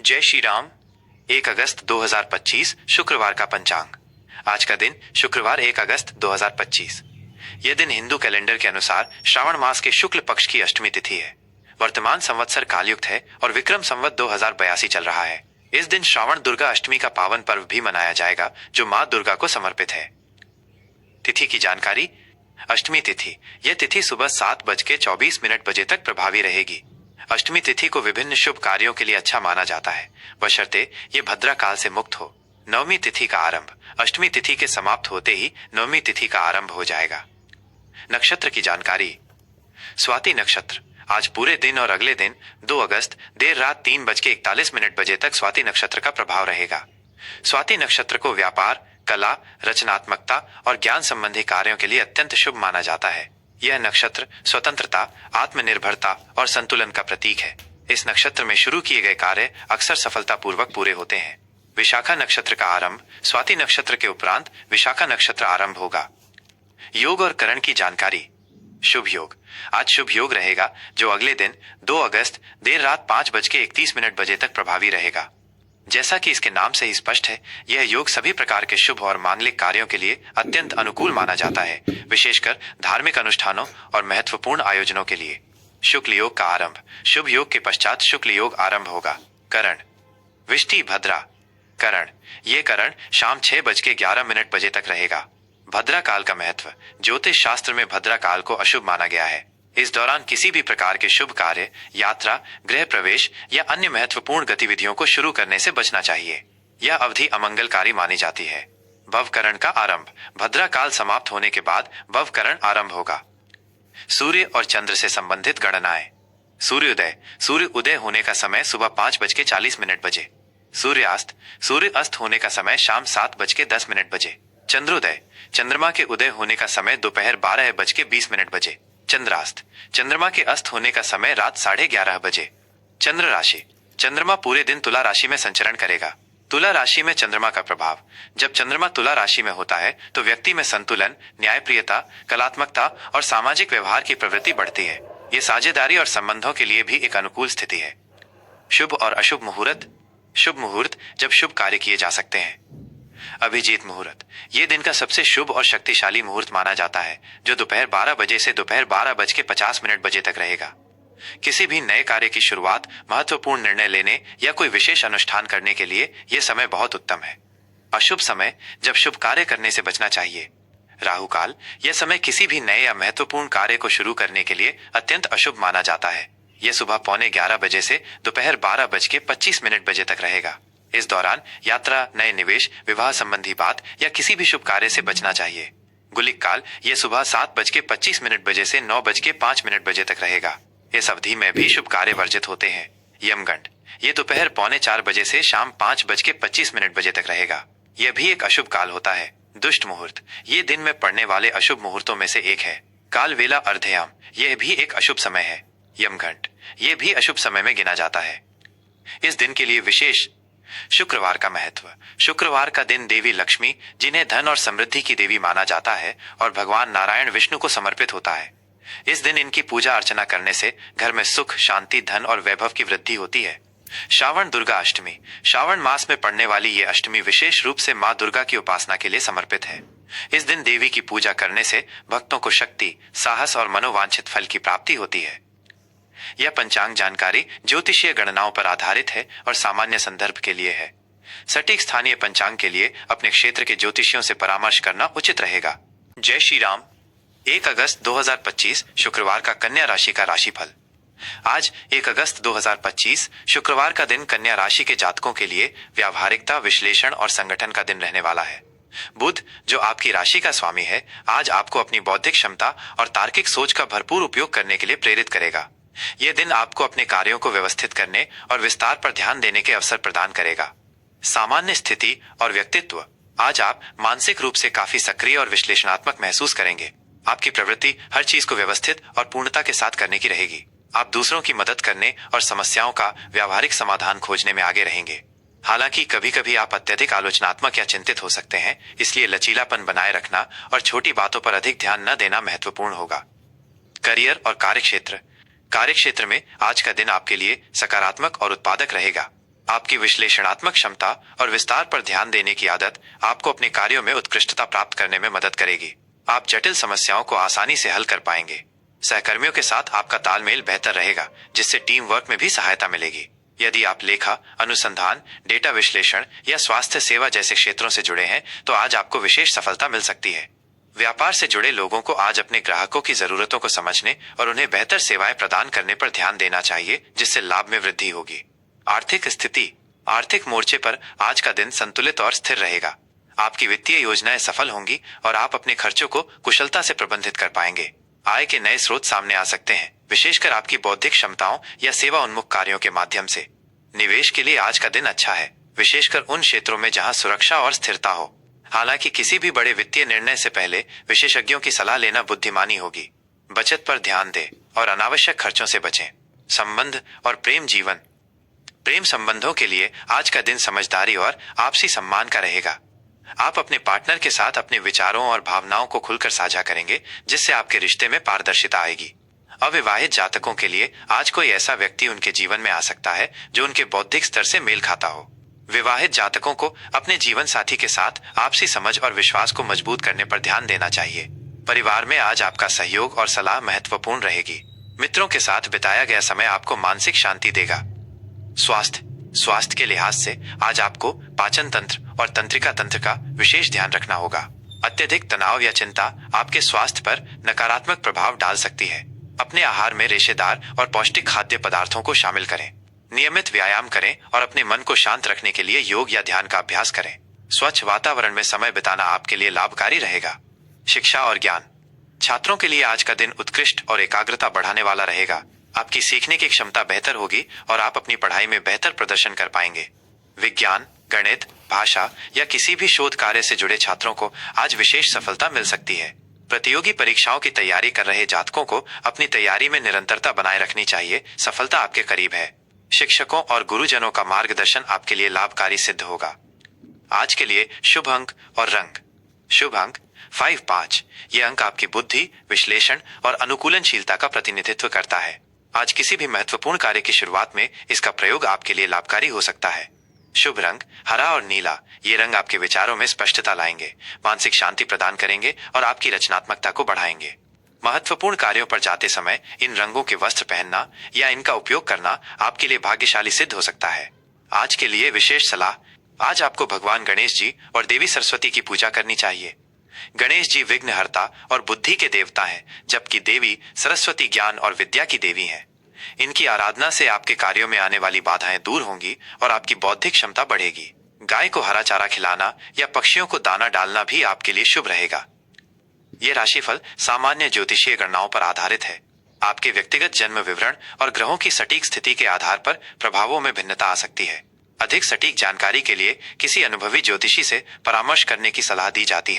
जय श्री राम। 1 अगस्त 2025 शुक्रवार का पंचांग। आज का दिन शुक्रवार 1 अगस्त 2025। यह दिन हिंदू कैलेंडर के अनुसार श्रावण मास के शुक्ल पक्ष की अष्टमी तिथि है। वर्तमान संवत्सर कालयुक्त है और विक्रम संवत 2082 चल रहा है। इस दिन श्रावण दुर्गा अष्टमी का पावन पर्व भी मनाया जाएगा जो मां दुर्गा को समर्पित है। तिथि की जानकारी। अष्टमी तिथि। यह तिथि सुबह 7:24 बजे तक प्रभावी रहेगी। अष्टमी तिथि को विभिन्न शुभ कार्यों के लिए अच्छा माना जाता है, बशर्ते ये भद्रा काल से मुक्त हो। नवमी तिथि का आरंभ। अष्टमी तिथि के समाप्त होते ही नवमी तिथि का आरंभ हो जाएगा। नक्षत्र की जानकारी। स्वाति नक्षत्र। आज पूरे दिन और अगले दिन 2 अगस्त देर रात 3:41 बजे तक स्वाति नक्षत्र का प्रभाव रहेगा। स्वाति नक्षत्र को व्यापार, कला, रचनात्मकता और ज्ञान संबंधी कार्यों के लिए अत्यंत शुभ माना जाता है। यह नक्षत्र स्वतंत्रता, आत्मनिर्भरता और संतुलन का प्रतीक है। इस नक्षत्र में शुरू किए गए कार्य अक्सर सफलतापूर्वक पूरे होते हैं। विशाखा नक्षत्र का आरंभ। स्वाति नक्षत्र के उपरांत विशाखा नक्षत्र आरंभ होगा। योग और करण की जानकारी। शुभ योग। आज शुभ योग रहेगा जो अगले दिन 2 अगस्त देर रात 5:31 बजे तक प्रभावी रहेगा। जैसा कि इसके नाम से ही स्पष्ट है, यह योग सभी प्रकार के शुभ और मांगलिक कार्यों के लिए अत्यंत अनुकूल माना जाता है, विशेषकर धार्मिक अनुष्ठानों और महत्वपूर्ण आयोजनों के लिए। शुक्ल योग का आरंभ। शुभ योग के पश्चात शुक्ल योग आरंभ होगा। करण। विष्टि भद्रा करण। ये करण शाम 6:11 बजे तक रहेगा। भद्रा काल का महत्व। ज्योतिष शास्त्र में भद्रा काल को अशुभ माना गया है। इस दौरान किसी भी प्रकार के शुभ कार्य, यात्रा, गृह प्रवेश या अन्य महत्वपूर्ण गतिविधियों को शुरू करने से बचना चाहिए। यह अवधि अमंगलकारी मानी जाती है। भवकरण का आरंभ। भद्रा काल समाप्त होने के बाद भवकरण आरंभ होगा। सूर्य और चंद्र से संबंधित गणनाएं। सूर्योदय। सूर्य उदय होने का समय सुबह 5:40 बजे। सूर्यास्त। सूर्य अस्त होने का समय शाम 7:10 बजे। चंद्रोदय। चंद्रमा के उदय होने का समय दोपहर 12:20 बजे। चंद्रास्त। चंद्रमा के अस्त होने का समय रात 11:30 बजे। चंद्र राशि। चंद्रमा पूरे दिन तुला राशि में संचरण करेगा। तुला राशि में चंद्रमा का प्रभाव। जब चंद्रमा तुला राशि में होता है तो व्यक्ति में संतुलन, न्यायप्रियता, कलात्मकता और सामाजिक व्यवहार की प्रवृत्ति बढ़ती है। ये साझेदारी और संबंधों के लिए भी एक अनुकूल स्थिति है। शुभ और अशुभ मुहूर्त। शुभ मुहूर्त जब शुभ कार्य किए जा सकते हैं। अभिजीत मुहूर्त। ये दिन का सबसे शुभ और शक्तिशाली मुहूर्त माना जाता है, जो दोपहर 12 बजे से दोपहर 12:50 बजे तक रहेगा। किसी भी नए कार्य की शुरुआत, महत्वपूर्ण निर्णय लेने या कोई विशेष अनुष्ठान करने के लिए यह समय बहुत उत्तम है। अशुभ समय जब शुभ कार्य करने से बचना चाहिए। राहु काल। यह समय किसी भी नए या महत्वपूर्ण कार्य को शुरू करने के लिए अत्यंत अशुभ माना जाता है। यह सुबह 11:15 बजे से दोपहर 12:25 बजे तक रहेगा। इस दौरान यात्रा, नए निवेश, विवाह संबंधी बात या किसी भी शुभ कार्य से बचना चाहिए। गुलिक काल। यह सुबह 7:25 बजे से 9:05 बजे तक रहेगा। इस अवधि में भी शुभ कार्य वर्जित होते हैं। यमगंड। ये दोपहर 3:45 बजे से शाम 5:25 बजे तक रहेगा। यह भी एक अशुभ काल होता है। दुष्ट मुहूर्त। ये दिन में पड़ने वाले अशुभ मुहूर्तों में से एक है। काल वेला अर्धयाम। यह भी एक अशुभ समय है। यमघंट। ये भी अशुभ समय में गिना जाता है। इस दिन के लिए विशेष। शुक्रवार का महत्व। शुक्रवार का दिन देवी लक्ष्मी, जिन्हें धन और समृद्धि की देवी माना जाता है, और भगवान नारायण विष्णु को समर्पित होता है। इस दिन इनकी पूजा अर्चना करने से घर में सुख, शांति, धन और वैभव की वृद्धि होती है। श्रावण दुर्गा अष्टमी। श्रावण मास में पड़ने वाली ये अष्टमी विशेष रूप से मां दुर्गा की उपासना के लिए समर्पित है। इस दिन देवी की पूजा करने से भक्तों को शक्ति, साहस और मनोवांछित फल की प्राप्ति होती है। यह पंचांग जानकारी ज्योतिषीय गणनाओं पर आधारित है और सामान्य संदर्भ के लिए है। सटीक स्थानीय पंचांग के लिए अपने क्षेत्र के ज्योतिषियों से परामर्श करना उचित रहेगा। जय श्री राम। 1 अगस्त 2025 शुक्रवार का कन्या राशि का राशिफल। आज 1 अगस्त 2025 शुक्रवार का दिन कन्या राशि के जातकों के लिए व्यावहारिकता, विश्लेषण और संगठन का दिन रहने वाला है। बुध, जो आपकी राशि का स्वामी है, आज आपको अपनी बौद्धिक क्षमता और तार्किक सोच का भरपूर उपयोग करने के लिए प्रेरित करेगा। यह दिन आपको अपने कार्यों को व्यवस्थित करने और विस्तार पर ध्यान देने के अवसर प्रदान करेगा। सामान्य स्थिति और व्यक्तित्व। आज आप मानसिक रूप से काफी सक्रिय और विश्लेषणात्मक महसूस करेंगे। आपकी प्रवृत्ति हर चीज को व्यवस्थित और पूर्णता के साथ करने की रहेगी। आप दूसरों की मदद करने और समस्याओं का व्यावहारिक समाधान खोजने में आगे रहेंगे। हालांकि कभी कभी आप अत्यधिक आलोचनात्मक या चिंतित हो सकते हैं, इसलिए लचीलापन बनाए रखना और छोटी बातों पर अधिक ध्यान न देना महत्वपूर्ण होगा। करियर और कार्यक्षेत्र। कार्यक्षेत्र में आज का दिन आपके लिए सकारात्मक और उत्पादक रहेगा। आपकी विश्लेषणात्मक क्षमता और विस्तार पर ध्यान देने की आदत आपको अपने कार्यों में उत्कृष्टता प्राप्त करने में मदद करेगी। आप जटिल समस्याओं को आसानी से हल कर पाएंगे। सहकर्मियों के साथ आपका तालमेल बेहतर रहेगा, जिससे टीम वर्क में भी सहायता मिलेगी। यदि आप लेखा, अनुसंधान, डेटा विश्लेषण या स्वास्थ्य सेवा जैसे क्षेत्रों से जुड़े हैं, तो आज आपको विशेष सफलता मिल सकती है। व्यापार से जुड़े लोगों को आज अपने ग्राहकों की जरूरतों को समझने और उन्हें बेहतर सेवाएं प्रदान करने पर ध्यान देना चाहिए, जिससे लाभ में वृद्धि होगी। आर्थिक स्थिति। आर्थिक मोर्चे पर आज का दिन संतुलित और स्थिर रहेगा। आपकी वित्तीय योजनाएं सफल होंगी और आप अपने खर्चों को कुशलता से प्रबंधित कर पाएंगे। आय के नए स्रोत सामने आ सकते हैं, विशेषकर आपकी बौद्धिक क्षमताओं या सेवा उन्मुख कार्यों के माध्यम से। निवेश के लिए आज का दिन अच्छा है, विशेषकर उन क्षेत्रों में जहां सुरक्षा और स्थिरता हो। हालांकि किसी भी बड़े वित्तीय निर्णय से पहले विशेषज्ञों की सलाह लेना बुद्धिमानी होगी। बचत पर ध्यान दें और अनावश्यक खर्चों से बचें। संबंध और प्रेम जीवन। प्रेम संबंधों के लिए आज का दिन समझदारी और आपसी सम्मान का रहेगा। आप अपने पार्टनर के साथ अपने विचारों और भावनाओं को खुलकर साझा करेंगे, जिससे आपके रिश्ते में पारदर्शिता आएगी। अविवाहित जातकों के लिए आज कोई ऐसा व्यक्ति उनके जीवन में आ सकता है जो उनके बौद्धिक स्तर से मेल खाता हो। विवाहित जातकों को अपने जीवन साथी के साथ आपसी समझ और विश्वास को मजबूत करने पर ध्यान देना चाहिए। परिवार में आज आपका सहयोग और सलाह महत्वपूर्ण रहेगी। मित्रों के साथ बिताया गया समय आपको मानसिक शांति देगा। स्वास्थ्य के लिहाज से आज आपको पाचन तंत्र और तंत्रिका तंत्र का विशेष ध्यान रखना होगा। अत्यधिक तनाव या चिंता आपके स्वास्थ्य पर नकारात्मक प्रभाव डाल सकती है। अपने आहार में रेशेदार और पौष्टिक खाद्य पदार्थों को शामिल करें। नियमित व्यायाम करें और अपने मन को शांत रखने के लिए योग या ध्यान का अभ्यास करें। स्वच्छ वातावरण में समय बिताना आपके लिए लाभकारी रहेगा। शिक्षा और ज्ञान। छात्रों के लिए आज का दिन उत्कृष्ट और एकाग्रता बढ़ाने वाला रहेगा। आपकी सीखने की क्षमता बेहतर होगी और आप अपनी पढ़ाई में बेहतर प्रदर्शन कर पाएंगे। विज्ञान, गणित, भाषा या किसी भी शोध कार्य से जुड़े छात्रों को आज विशेष सफलता मिल सकती है। प्रतियोगी परीक्षाओं की तैयारी कर रहे जातकों को अपनी तैयारी में निरंतरता बनाए रखनी चाहिए। सफलता आपके करीब है। शिक्षकों और गुरुजनों का मार्गदर्शन आपके लिए लाभकारी सिद्ध होगा। आज के लिए शुभ अंक और रंग। शुभ अंक 5 ये अंक आपकी बुद्धि, विश्लेषण और अनुकूलनशीलता का प्रतिनिधित्व करता है। आज किसी भी महत्वपूर्ण कार्य की शुरुआत में इसका प्रयोग आपके लिए लाभकारी हो सकता है। शुभ रंग हरा और नीला। ये रंग आपके विचारों में स्पष्टता लाएंगे, मानसिक शांति प्रदान करेंगे और आपकी रचनात्मकता को बढ़ाएंगे। महत्वपूर्ण कार्यों पर जाते समय इन रंगों के वस्त्र पहनना या इनका उपयोग करना आपके लिए भाग्यशाली सिद्ध हो सकता है। आज के लिए विशेष सलाह। आज आपको भगवान गणेश जी और देवी सरस्वती की पूजा करनी चाहिए। गणेश जी विघ्नहर्ता और बुद्धि के देवता हैं, जबकि देवी सरस्वती ज्ञान और विद्या की देवी हैं। इनकी आराधना से आपके कार्यों में आने वाली बाधाएं दूर होंगी और आपकी बौद्धिक क्षमता बढ़ेगी। गाय को हरा चारा खिलाना या पक्षियों को दाना डालना भी आपके लिए शुभ रहेगा। ये राशिफल सामान्य ज्योतिषीय गणनाओं पर आधारित है। आपके व्यक्तिगत जन्म विवरण और ग्रहों की सटीक स्थिति के आधार पर प्रभावों में भिन्नता आ सकती है। अधिक सटीक जानकारी के लिए किसी अनुभवी ज्योतिषी से परामर्श करने की सलाह दी जाती है।